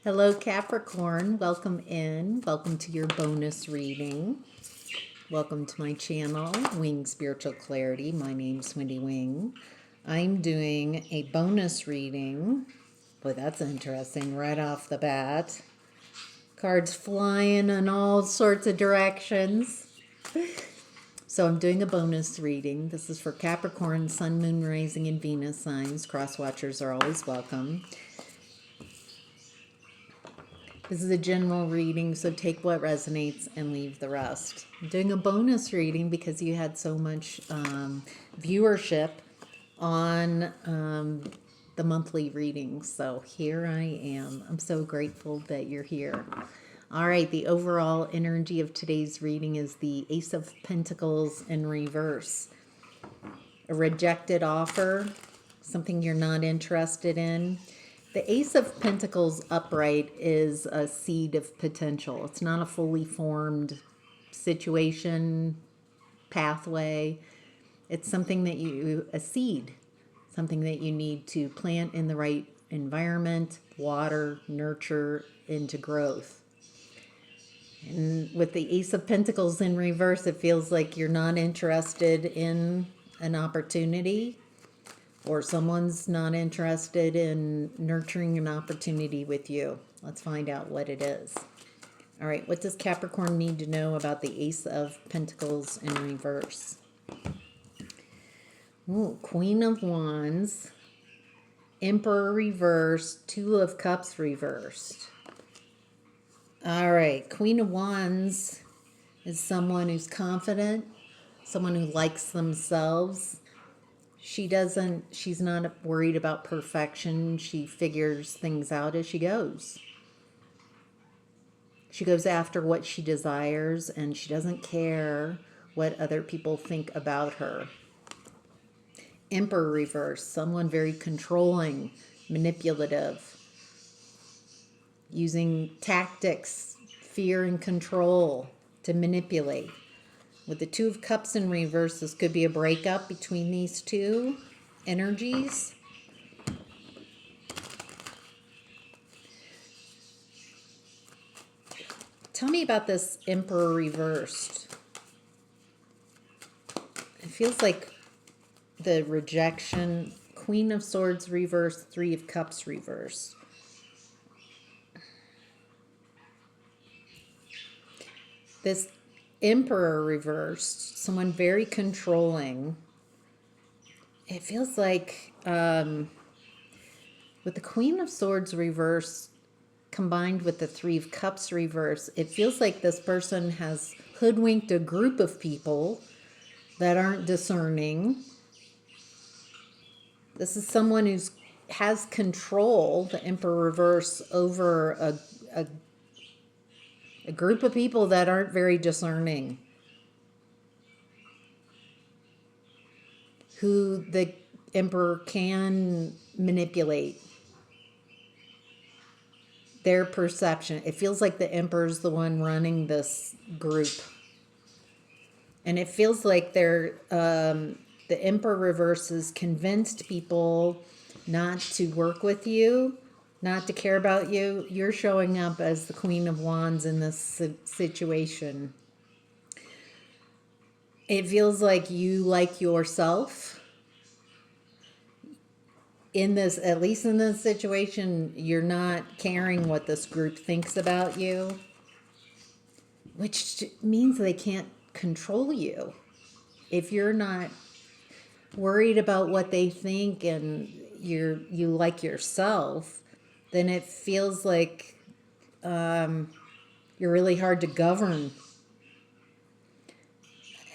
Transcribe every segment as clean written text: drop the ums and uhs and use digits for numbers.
Hello, Capricorn. Welcome in. Welcome to your bonus reading. Welcome to my channel, Wing Spiritual Clarity. My name's Wendy Wing. I'm doing a bonus reading. Boy, that's interesting right off the bat. Cards flying in all sorts of directions. So I'm doing a bonus reading. This is for Capricorn, Sun, Moon, Rising, and Venus signs. Cross watchers are always welcome. This is a general reading, so take what resonates and leave the rest. I'm doing a bonus reading because you had so much viewership on the monthly readings. So here I am. I'm so grateful that you're here. All right, the overall energy of today's reading is the Ace of Pentacles in reverse. A rejected offer, something you're not interested in. The Ace of Pentacles upright is a seed of potential. It's not a fully formed situation, pathway. It's something that a seed, something that you need to plant in the right environment, water, nurture into growth. And with the Ace of Pentacles in reverse, it feels like you're not interested in an opportunity, or someone's not interested in nurturing an opportunity with you. Let's find out what it is. All right, what does Capricorn need to know about the Ace of Pentacles in reverse? Ooh, Queen of Wands, Emperor reversed, Two of Cups reversed. All right, Queen of Wands is someone who's confident, someone who likes themselves. She's not worried about perfection. She figures things out as she goes. She goes after what she desires, and she doesn't care what other people think about her. Emperor reverse, someone very controlling, manipulative, using tactics, fear and control to manipulate. With the Two of Cups in reverse, this could be a breakup between these two energies. Tell me about this Emperor reversed. It feels like the rejection, Queen of Swords reversed, Three of Cups reversed. This Emperor reversed, someone very controlling. It feels like with the Queen of Swords reversed combined with the Three of Cups reversed, it feels like this person has hoodwinked a group of people that aren't discerning. This is someone who has control, the Emperor reverse, over a group of people that aren't very discerning, who the Emperor can manipulate their perception. It feels like the Emperor's the one running this group. And it feels like the Emperor reverses convinced people not to work with you, not to care about you. You're showing up as the Queen of Wands in this situation. It feels like you like yourself. In this, at least in this situation, you're not caring what this group thinks about you, which means they can't control you. If you're not worried about what they think and you like yourself, then it feels like you're really hard to govern.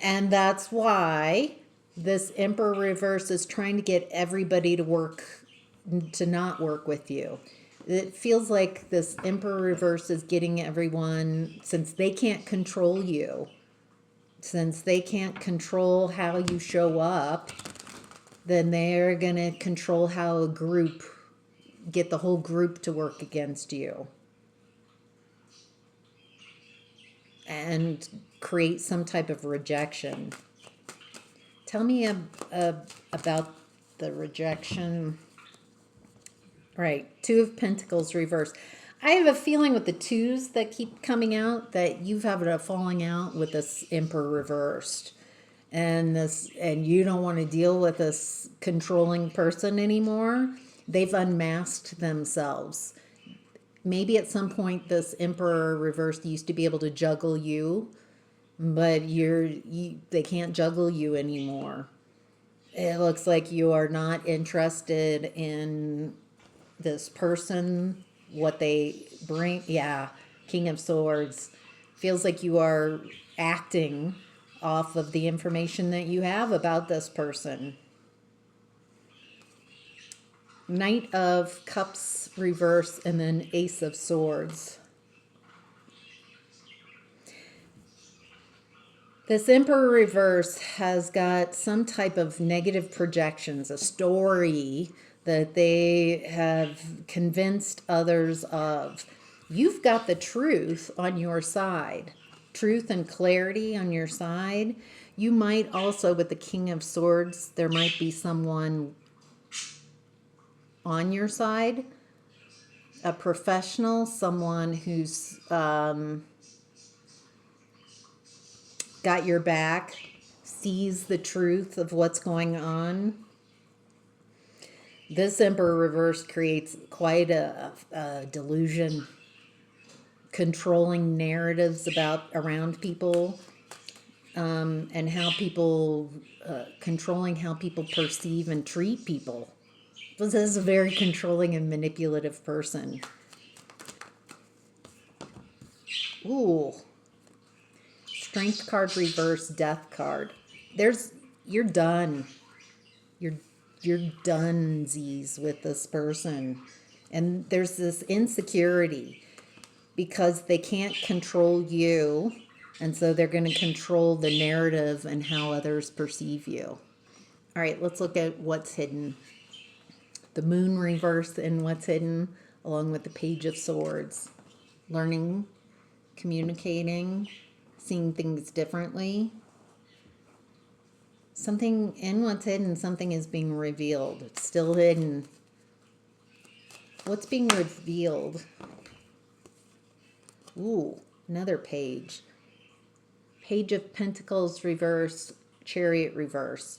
And that's why this Emperor reverse is trying to get everybody to not work with you. It feels like this Emperor reverse is getting everyone, since they can't control you, since they can't control how you show up, then they're going to control how a group, get the whole group to work against you and create some type of rejection. Tell me about the rejection. Right, Two of Pentacles reversed. I have a feeling with the twos that keep coming out that you've had a falling out with this Emperor reversed. And you don't want to deal with this controlling person anymore. They've unmasked themselves. Maybe at some point this Emperor reversed used to be able to juggle you, but they can't juggle you anymore. It looks like you are not interested in this person, what they bring. Yeah, King of Swords. Feels like you are acting off of the information that you have about this person. Knight of Cups reverse and then Ace of Swords. This Emperor reverse has got some type of negative projections, a story that they have convinced others of. You've got the truth on your side, truth and clarity on your side. You might also, with the King of Swords, there might be someone on your side, a professional, someone who's got your back, sees the truth of what's going on. This Emperor reverse creates quite a delusion, controlling narratives around people, and how people, controlling how people perceive and treat people. This is a very controlling and manipulative person. Ooh. Strength card reverse, Death card. You're done. You're donesies with this person. And there's this insecurity because they can't control you, and so they're going to control the narrative and how others perceive you. All right, let's look at what's hidden. The Moon reverse and what's hidden, along with the Page of Swords. Learning, communicating, seeing things differently. Something in what's hidden, something is being revealed. It's still hidden. What's being revealed? Ooh, another page. Page of Pentacles reverse, Chariot reverse.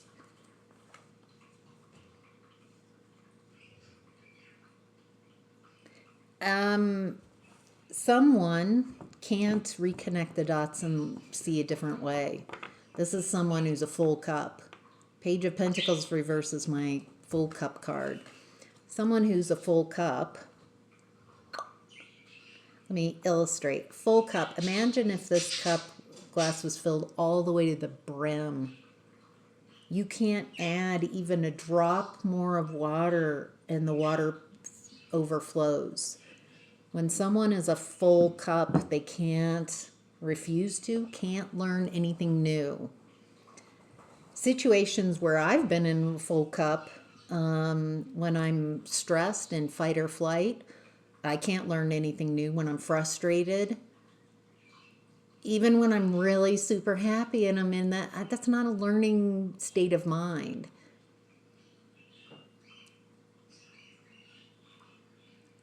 Someone can't reconnect the dots and see a different way. This is someone who's a full cup. Page of Pentacles reverse is my full cup card. Someone who's a full cup. Let me illustrate. Full cup. Imagine if this glass was filled all the way to the brim. You can't add even a drop more of water and the water overflows. When someone is a full cup, they can't learn anything new. Situations where I've been in full cup, when I'm stressed in fight or flight, I can't learn anything new. When I'm frustrated, even when I'm really super happy and I'm in that's not a learning state of mind.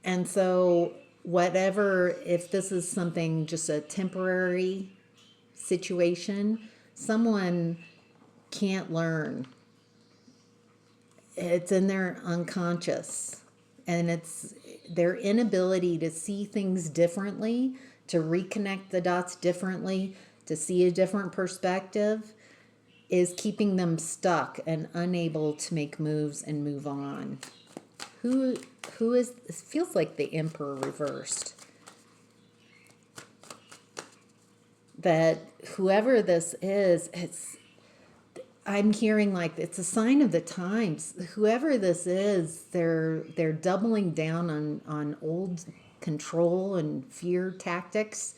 And so if this is something, just a temporary situation, someone can't learn. It's in their unconscious, and it's their inability to see things differently, to reconnect the dots differently, to see a different perspective, is keeping them stuck and unable to make moves and move on. Who is this? Feels like the Emperor reversed. That whoever this is, I'm hearing like it's a sign of the times. Whoever this is, they're doubling down on old control and fear tactics.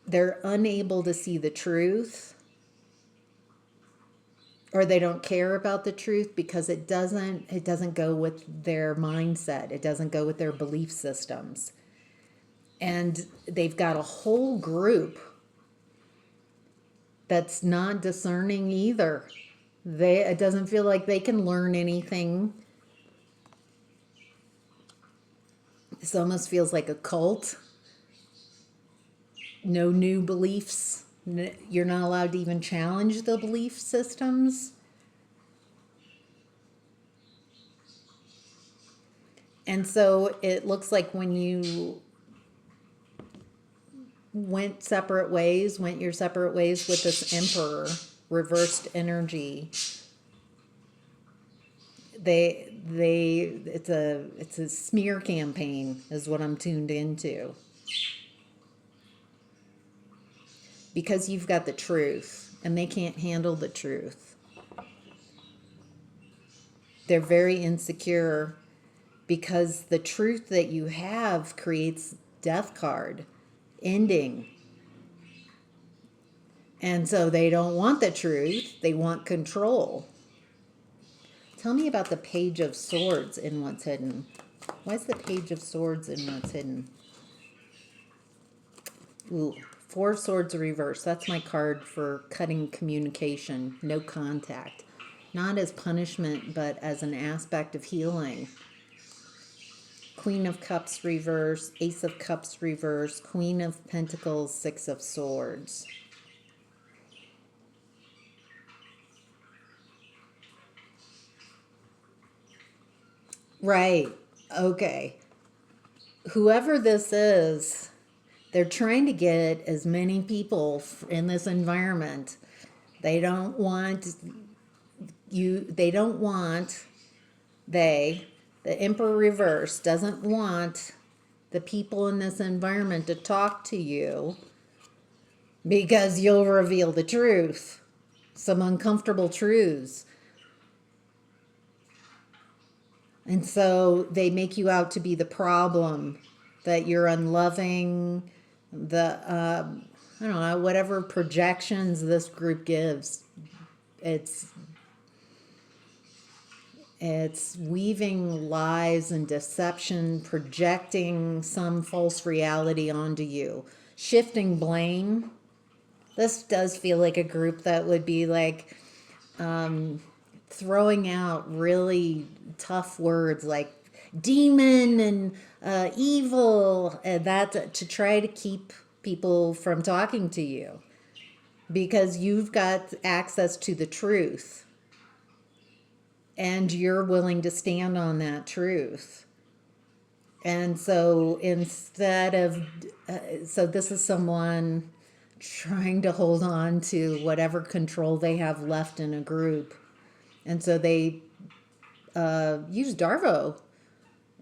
They're unable to see the truth, or they don't care about the truth because it doesn't go with their mindset. It doesn't go with their belief systems. And they've got a whole group that's not discerning either. It doesn't feel like they can learn anything. This almost feels like a cult. No new beliefs. You're not allowed to even challenge the belief systems. And so it looks like when you went your separate ways with this Emperor, reversed energy, it's a smear campaign is what I'm tuned into. Because you've got the truth and they can't handle the truth. They're very insecure because the truth that you have creates death card, ending. And so they don't want the truth, they want control. Tell me about the Page of Swords in what's hidden. Why is the Page of Swords in what's hidden? Ooh, Four of Swords reverse. That's my card for cutting communication, no contact. Not as punishment, but as an aspect of healing. Queen of Cups reverse, Ace of Cups reverse, Queen of Pentacles, Six of Swords. Right. Okay. Whoever this is, they're trying to get as many people in this environment. They don't want the Emperor reverse doesn't want the people in this environment to talk to you because you'll reveal the truth, some uncomfortable truths. And so they make you out to be the problem, that you're unloving, I don't know, whatever projections this group gives. It's weaving lies and deception, projecting some false reality onto you, shifting blame. This does feel like a group that would be like throwing out really tough words like demon and evil, and that to try to keep people from talking to you because you've got access to the truth and you're willing to stand on that truth. And so instead of, so this is someone trying to hold on to whatever control they have left in a group. And so they use Darvo.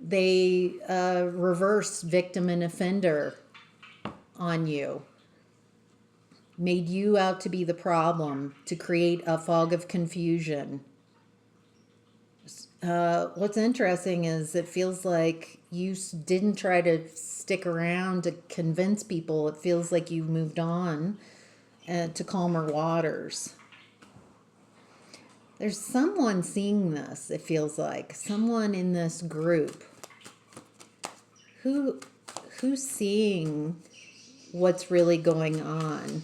They reverse victim and offender on you. Made you out to be the problem, to create a fog of confusion. What's interesting is it feels like you didn't try to stick around to convince people. It feels like you moved on to calmer waters. There's someone seeing this, it feels like. Someone in this group who's seeing what's really going on.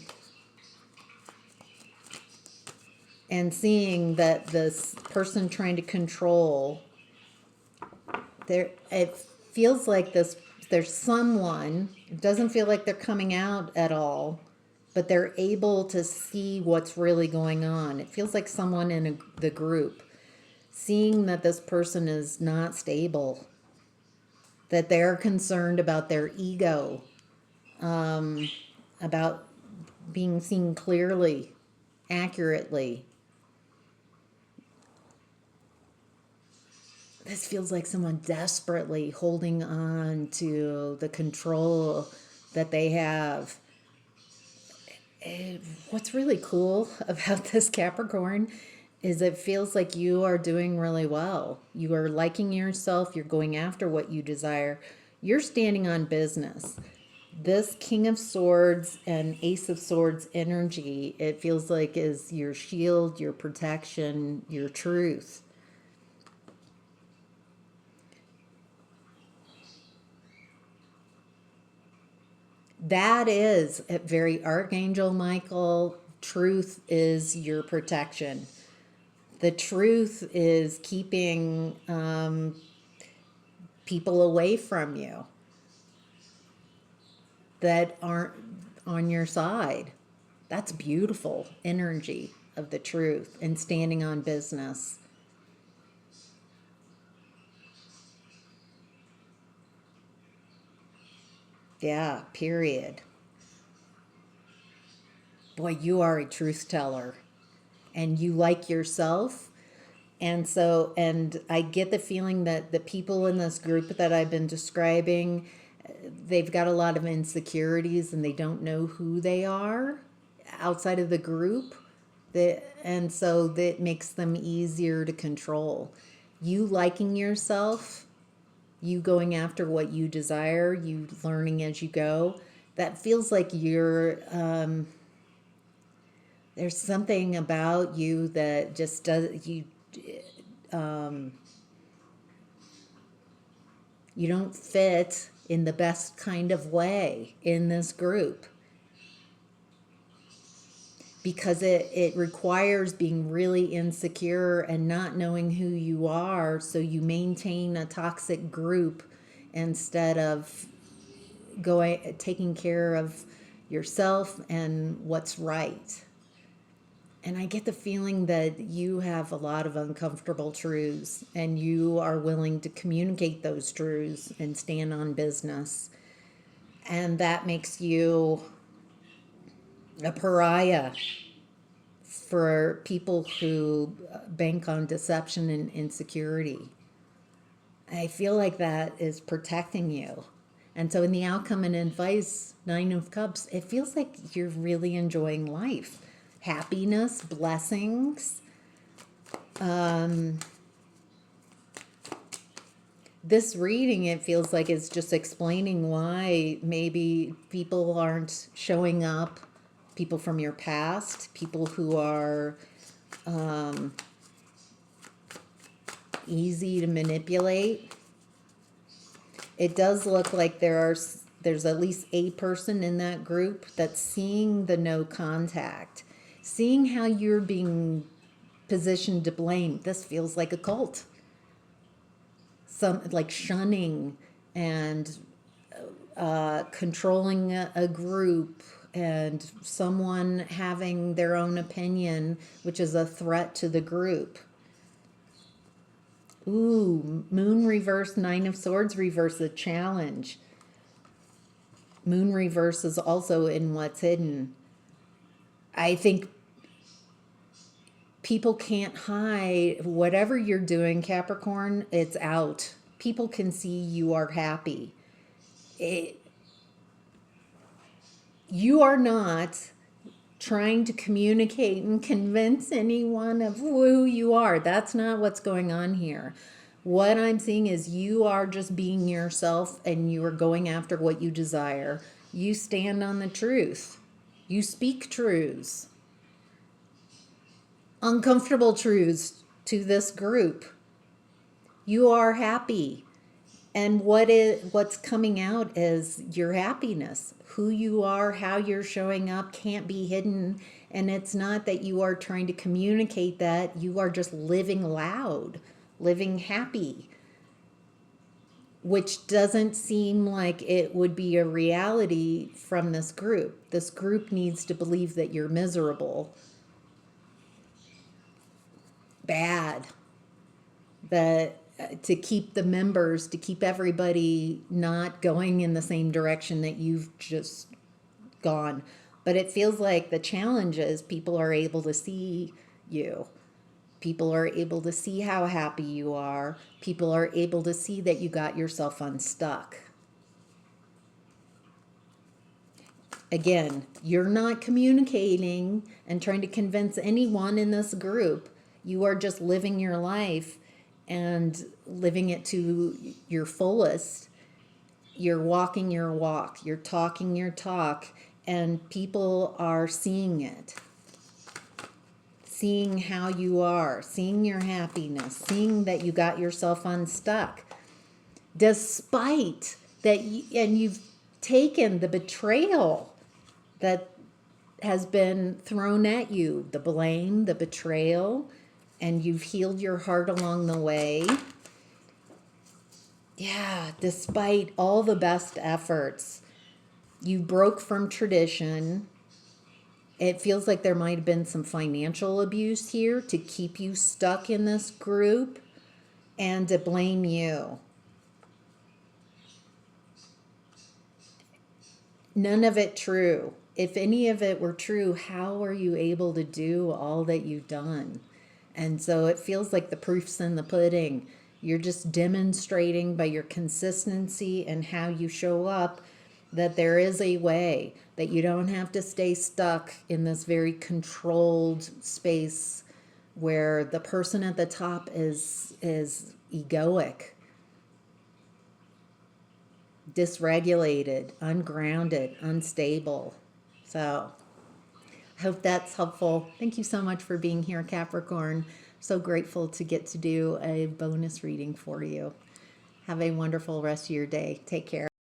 And seeing that this person trying to control, it feels like there's someone, it doesn't feel like they're coming out at all, but they're able to see what's really going on. It feels like someone in the group seeing that this person is not stable, that they're concerned about their ego, about being seen clearly, accurately. This feels like someone desperately holding on to the control that they have. What's really cool about this Capricorn is it feels like you are doing really well. You are liking yourself. You're going after what you desire. You're standing on business. This King of Swords and Ace of Swords energy, it feels like is your shield, your protection, your truth. That is a very Archangel Michael. Truth is your protection. The truth is keeping people away from you that aren't on your side. That's beautiful energy of the truth and standing on business. Yeah, period. Boy, you are a truth teller and you like yourself. And so, and I get the feeling that the people in this group that I've been describing, they've got a lot of insecurities and they don't know who they are outside of the group. And so that makes them easier to control. You liking yourself, you going after what you desire, you learning as you go, that feels like there's something about you that just does, you don't fit in the best kind of way in this group because it requires being really insecure and not knowing who you are, so you maintain a toxic group instead of taking care of yourself and what's right. And I get the feeling that you have a lot of uncomfortable truths and you are willing to communicate those truths and stand on business. And that makes you a pariah for people who bank on deception and insecurity. I feel like that is protecting you. And so in the outcome and advice, Nine of Cups, it feels like you're really enjoying life. Happiness, blessings. This reading, it feels like it's just explaining why maybe people aren't showing up, people from your past, people who are easy to manipulate. It does look like there's at least a person in that group that's seeing the no contact, seeing how you're being positioned to blame. This feels like a cult. Some like shunning and controlling a group and someone having their own opinion, which is a threat to the group. Ooh, Moon reverse, Nine of Swords reverse, a challenge. Moon reverse is also in what's hidden. I think people can't hide whatever you're doing, Capricorn, it's out. People can see you are happy. You are not trying to communicate and convince anyone of who you are. That's not what's going on here. What I'm seeing is you are just being yourself and you are going after what you desire. You stand on the truth. You speak truths. Uncomfortable truths to this group. You are happy. And what's coming out is your happiness. Who you are, how you're showing up can't be hidden. And it's not that you are trying to communicate that. You are just living loud, living happy, which doesn't seem like it would be a reality from this group. This group needs to believe that you're miserable, bad, that to keep the members, to keep everybody not going in the same direction that you've just gone. But it feels like the challenge is people are able to see you. People are able to see how happy you are. People are able to see that you got yourself unstuck. Again, you're not communicating and trying to convince anyone in this group. You are just living your life and living it to your fullest. You're walking your walk. You're talking your talk. And people are seeing it. Seeing how you are. Seeing your happiness. Seeing that you got yourself unstuck. Despite that, and you've taken the betrayal that has been thrown at you. The blame, the betrayal. And you've healed your heart along the way. Yeah, despite all the best efforts, you broke from tradition. It feels like there might have been some financial abuse here to keep you stuck in this group and to blame you. None of it true. If any of it were true, how are you able to do all that you've done? And so it feels like the proof's in the pudding. You're just demonstrating by your consistency and how you show up that there is a way, that you don't have to stay stuck in this very controlled space where the person at the top is egoic, dysregulated, ungrounded, unstable. So I hope that's helpful. Thank you so much for being here, Capricorn. So grateful to get to do a bonus reading for you. Have a wonderful rest of your day. Take care.